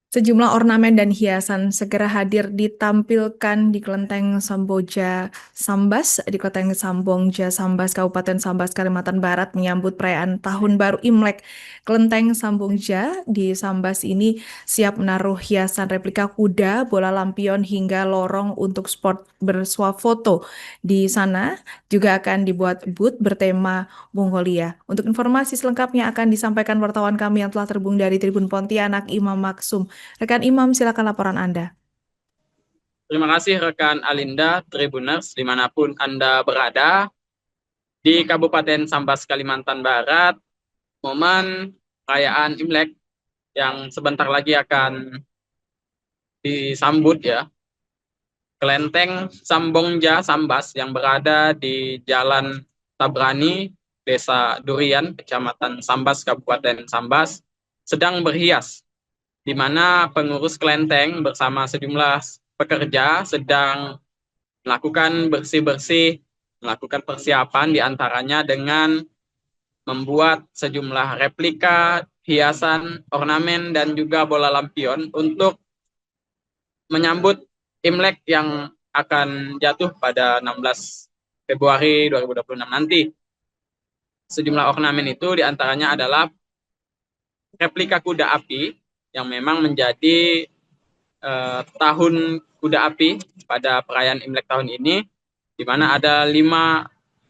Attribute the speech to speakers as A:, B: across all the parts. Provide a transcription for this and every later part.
A: Sejumlah ornamen dan hiasan segera hadir ditampilkan di Kelenteng Samboja Sambas, di Kelenteng Sambongja Sambas, Kabupaten Sambas, Kalimantan Barat menyambut perayaan Tahun Baru Imlek. Kelenteng Sambongja di Sambas ini siap menaruh hiasan replika kuda, bola lampion hingga lorong untuk spot bersuah foto. Di sana juga akan dibuat booth bertema Mongolia. Untuk informasi selengkapnya akan disampaikan wartawan kami yang telah terhubung dari Tribun Pontianak, Imam Maksum. Rekan Imam, silakan laporan Anda.
B: Terima kasih rekan Alinda, Tribuners, dimanapun Anda berada. Di Kabupaten Sambas, Kalimantan Barat, momen perayaan Imlek yang sebentar lagi akan disambut ya. Kelenteng Sambongja Sambas yang berada di Jalan Tabrani, Desa Durian, Kecamatan Sambas, Kabupaten Sambas, sedang berhias, di mana pengurus kelenteng bersama sejumlah pekerja sedang melakukan bersih-bersih, melakukan persiapan diantaranya dengan membuat sejumlah replika, hiasan, ornamen, dan juga bola lampion untuk menyambut Imlek yang akan jatuh pada 16 Februari 2026 nanti. Sejumlah ornamen itu diantaranya adalah replika kuda api yang memang menjadi tahun kuda api pada perayaan Imlek tahun ini, di mana ada 5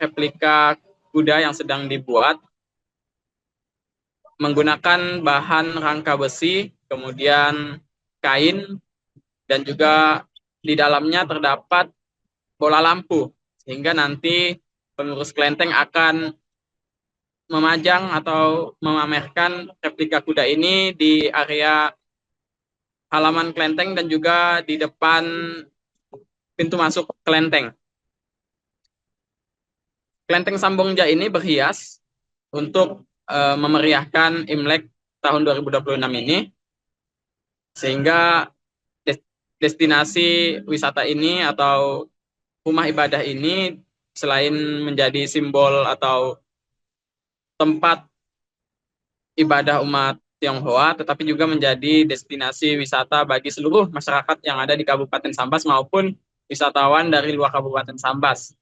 B: replika kuda yang sedang dibuat menggunakan bahan rangka besi, kemudian kain, dan juga di dalamnya terdapat bola lampu, sehingga nanti pengurus kelenteng akan memajang atau memamerkan replika kuda ini di area halaman kelenteng dan juga di depan pintu masuk kelenteng. Kelenteng Sambongja ini berhias untuk memeriahkan Imlek tahun 2026 ini, sehingga destinasi wisata ini atau rumah ibadah ini selain menjadi simbol atau tempat ibadah umat Tionghoa, tetapi juga menjadi destinasi wisata bagi seluruh masyarakat yang ada di Kabupaten Sambas maupun wisatawan dari luar Kabupaten Sambas.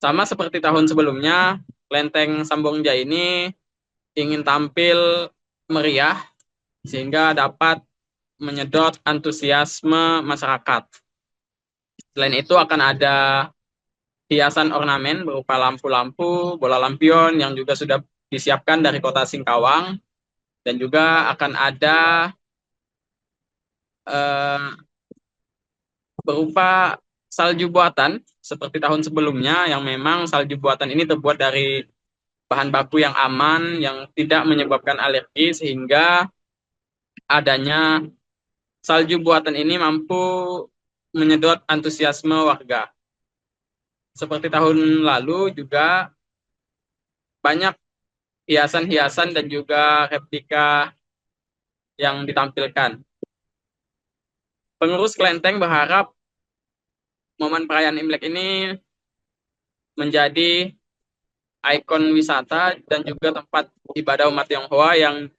B: Sama seperti tahun sebelumnya, Kelenteng Sambongja ini ingin tampil meriah sehingga dapat menyedot antusiasme masyarakat. Selain itu akan ada hiasan ornamen berupa lampu-lampu, bola lampion yang juga sudah disiapkan dari Kota Singkawang, dan juga akan ada berupa salju buatan seperti tahun sebelumnya, yang memang salju buatan ini terbuat dari bahan baku yang aman, yang tidak menyebabkan alergi, sehingga adanya salju buatan ini mampu menyedot antusiasme warga. Seperti tahun lalu juga banyak hiasan-hiasan dan juga replika yang ditampilkan. Pengurus kelenteng berharap momen perayaan Imlek ini menjadi ikon wisata dan juga tempat ibadah umat Tionghoa yang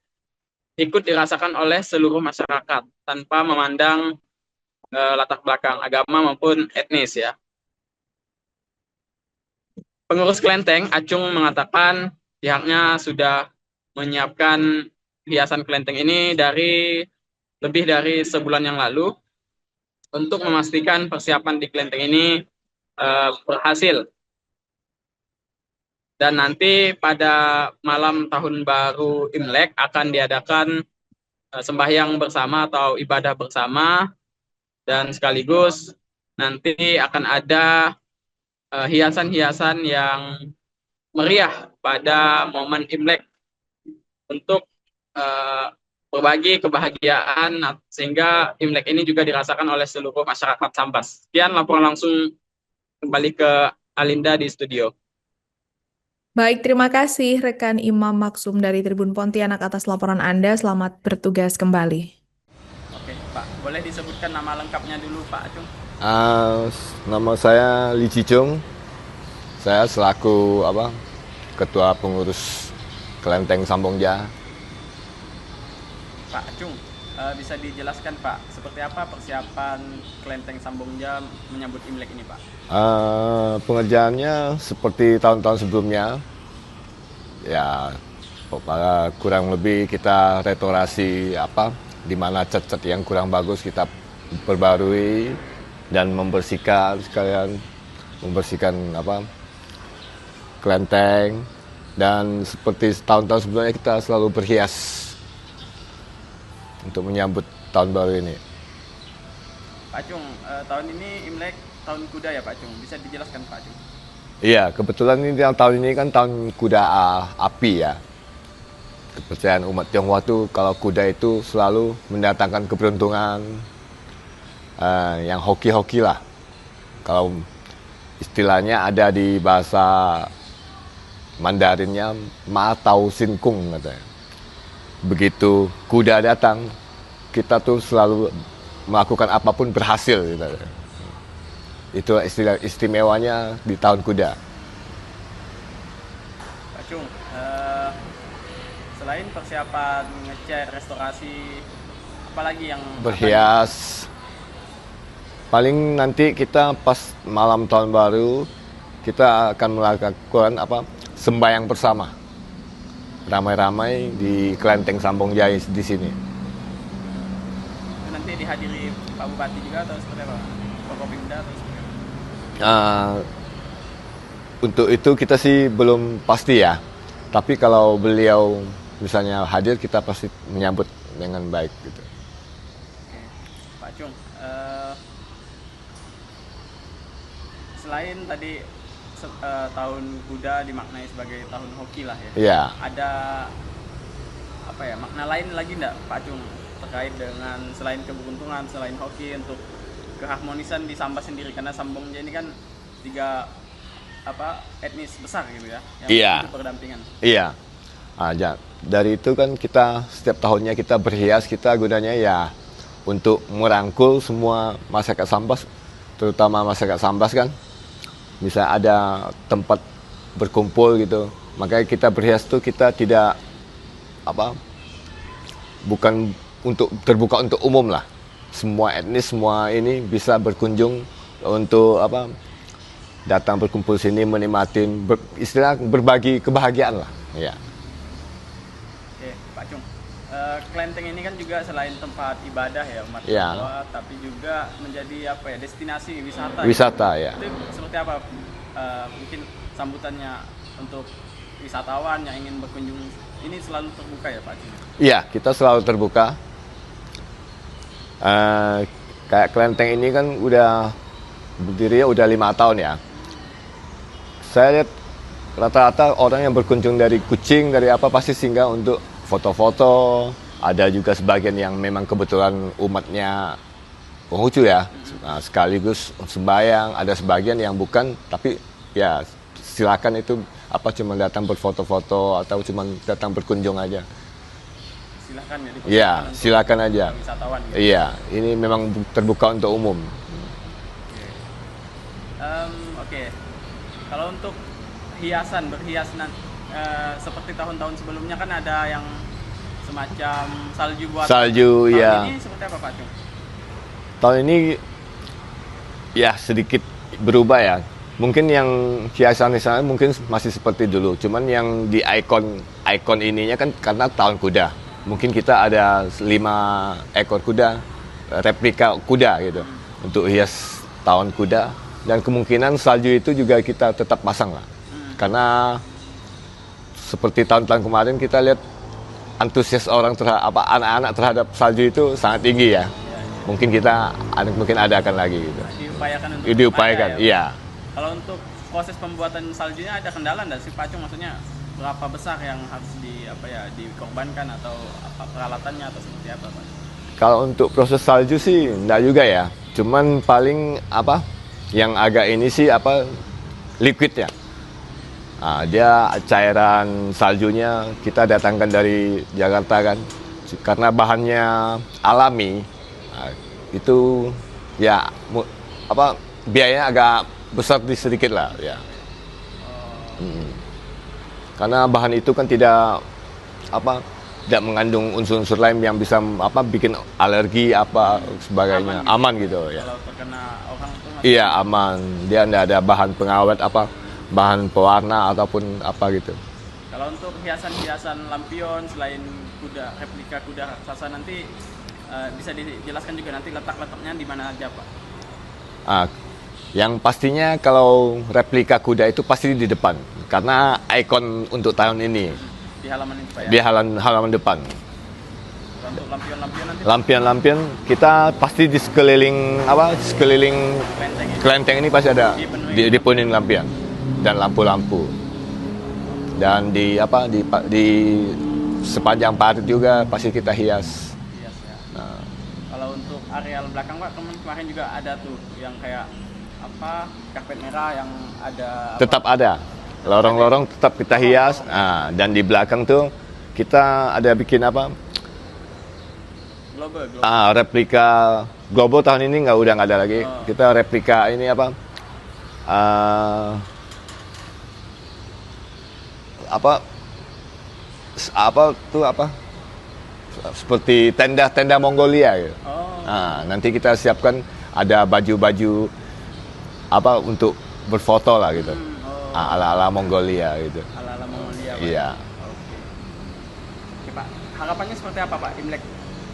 B: ikut dirasakan oleh seluruh masyarakat tanpa memandang latar belakang agama maupun etnis ya. Pengurus kelenteng Acung mengatakan pihaknya sudah menyiapkan hiasan kelenteng ini lebih dari sebulan yang lalu untuk memastikan persiapan di kelenteng ini berhasil. Dan nanti pada malam Tahun Baru Imlek akan diadakan sembahyang bersama atau ibadah bersama, dan sekaligus nanti akan ada hiasan-hiasan yang meriah pada momen Imlek untuk berbagi kebahagiaan, sehingga Imlek ini juga dirasakan oleh seluruh masyarakat Sambas. Sekian laporan langsung, kembali ke Alinda di studio.
A: Baik, terima kasih rekan Imam Maksum dari Tribun Pontianak atas laporan Anda. Selamat bertugas kembali.
B: Oke, Pak, boleh disebutkan nama lengkapnya dulu, Pak Acung?
C: Uh, Nama saya Li Jijung. Saya selaku ketua pengurus Kelenteng Sambongja.
B: Pak Acung, bisa dijelaskan Pak, seperti apa persiapan Kelenteng Sambongja menyambut Imlek ini Pak?
C: Pengerjaannya seperti tahun-tahun sebelumnya, ya kurang lebih kita restorasi di mana cat-cat yang kurang bagus kita perbarui dan membersihkan sekalian, membersihkan kelenteng, dan seperti tahun-tahun sebelumnya kita selalu berhias untuk menyambut tahun baru ini.
B: Pak Cung, tahun ini Imlek tahun kuda ya Pak Cung, bisa dijelaskan Pak Cung?
C: Iya, kebetulan ini tahun ini kan tahun kuda api ya. Kepercayaan umat Tionghoa tuh kalau kuda itu selalu mendatangkan keberuntungan, yang hoki-hoki lah. Kalau istilahnya ada di bahasa Mandarinnya Ma Tau Sin Kung katanya. Begitu kuda datang, kita tuh selalu melakukan apapun berhasil gitu. Itu istilah istimewanya di tahun kuda.
B: Pak Cung, selain persiapan ngecat, restorasi, apalagi yang
C: Berhias. Paling nanti kita pas malam tahun baru kita akan melakukan sembahyang bersama. Ramai-ramai di Kelenteng Sambongja di sini.
B: nanti dihadiri Pak Bupati juga atau seperti apa? Forkopimda atau seperti apa?
C: Untuk itu kita sih belum pasti ya. Tapi kalau beliau misalnya hadir, kita pasti menyambut dengan baik gitu.
B: Oke. Pak Cung, selain tadi tahun kuda dimaknai sebagai tahun hoki lah ya.
C: Iya.
B: Ada makna lain lagi enggak Pak Cung terkait dengan selain keberuntungan, selain hoki, untuk keharmonisan di Sambas sendiri, karena Sambongja ini kan 3 etnis besar gitu ya yang
C: Iya.
B: hidup berdampingan.
C: Iya. Dari itu kan kita setiap tahunnya kita berhias, kita gunanya ya untuk merangkul semua masyarakat Sambas, terutama masyarakat Sambas kan bisa ada tempat berkumpul gitu. Makanya kita berhias tuh kita tidak bukan untuk terbuka untuk umum lah. Semua etnis, semua ini bisa berkunjung untuk datang berkumpul sini menikmati istilah berbagi kebahagiaan lah. Ya.
B: Oke, Pak Cung. Kelenteng ini kan juga selain tempat ibadah ya umat
C: Iya.
B: Tionghoa, tapi juga menjadi destinasi wisata.
C: Wisata ya.
B: Itu seperti apa? Mungkin sambutannya untuk wisatawan yang ingin berkunjung ini selalu terbuka ya Pak Cung?
C: Iya, kita selalu terbuka. Kayak kelenteng ini kan udah berdiri udah 5 tahun ya. Saya lihat rata-rata orang yang berkunjung dari Kuching, dari pasti singgah untuk foto-foto. Ada juga sebagian yang memang kebetulan umatnya Konghucu ya, sekaligus sembahyang. Ada sebagian yang bukan, tapi ya silakan itu cuma datang berfoto-foto atau cuma datang berkunjung aja.
B: Silakan ya.
C: Iya, silakan aja.
B: Wisatawan. Gitu.
C: Iya, ini memang terbuka untuk umum.
B: Oke. Kalau untuk berhias seperti tahun-tahun sebelumnya kan ada yang semacam salju buatan.
C: Salju,
B: tahun
C: ya.
B: ini seperti apa Pak Cung?
C: Tahun ini ya sedikit berubah ya. Mungkin yang hiasan di sana mungkin masih seperti dulu. Cuman yang di ikon ininya kan karena tahun kuda. Mungkin kita ada 5 ekor kuda, replika kuda gitu, untuk hias tahun kuda. Dan kemungkinan salju itu juga kita tetap pasang lah. Karena seperti tahun-tahun kemarin kita lihat antusias orang anak-anak terhadap salju itu sangat tinggi ya. Mungkin adakan lagi gitu.
B: Diupayakan untuk
C: Diupayakan,
B: ada ya.
C: iya.
B: Kalau untuk proses pembuatan saljunya ada kendala nggak sih Pak Cung? Maksudnya berapa besar yang harus dikorbankan atau peralatannya atau seperti apa Pak?
C: Kalau untuk proses salju sih enggak juga ya. Cuman paling yang agak ini sih liquid ya. Dia cairan saljunya kita datangkan dari Jakarta kan. Karena bahannya alami, itu ya biayanya agak besar sedikit lah ya. Karena bahan itu kan tidak tidak mengandung unsur-unsur lain yang bisa bikin alergi apa sebagainya. Aman gitu ya.
B: Kalau terkena orang tuh
C: Iya, aman. Dia tidak ada bahan pengawet bahan pewarna ataupun apa gitu.
B: Kalau untuk hiasan-hiasan lampion selain replika kuda raksasa nanti bisa dijelaskan juga nanti letak-letaknya di mana aja, Pak?
C: Yang pastinya kalau replika kuda itu pasti di depan karena ikon untuk tahun ini
B: Di halaman itu, Pak ya?
C: di halaman depan.
B: Kalau untuk lampion-lampion nanti
C: Lampion-lampion kita pasti di sekeliling
B: kelenteng ya?
C: kelenteng ini pasti ada
B: Dipenuhi.
C: dipenuhi lampion dan lampu-lampu. Dan di sepanjang parit juga pasti kita hias.
B: Yes, ya.
C: Nah,
B: Kalau untuk areal belakang, Pak, kemarin juga ada tuh yang kayak karpet merah yang ada
C: tetap ada. Lorong-lorong tetap kita hias. Dan di belakang tuh kita ada bikin
B: global.
C: replika Globo tahun ini udah nggak ada lagi. Kita replika ini seperti tenda Mongolia gitu. Nanti kita siapkan ada baju-baju untuk berfoto lah gitu. Ala-ala Mongolia gitu.
B: Ala-ala Mongolia, Pak.
C: Iya.
B: Oke, Pak. Harapannya seperti apa, Pak, Imlek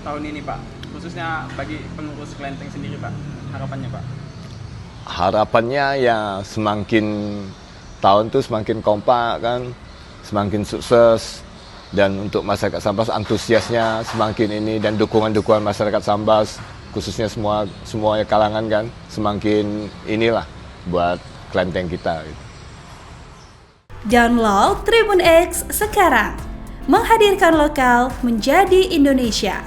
B: tahun ini, Pak? Khususnya bagi pengurus kelenteng sendiri, Pak. Harapannya, Pak?
C: Harapannya ya semakin tahun tuh semakin kompak kan, semakin sukses, dan untuk masyarakat Sambas antusiasnya semakin ini, dan dukungan masyarakat Sambas khususnya semua kalangan kan semakin inilah buat kelenteng kita gitu.
D: Download Tribun X sekarang, menghadirkan lokal menjadi Indonesia.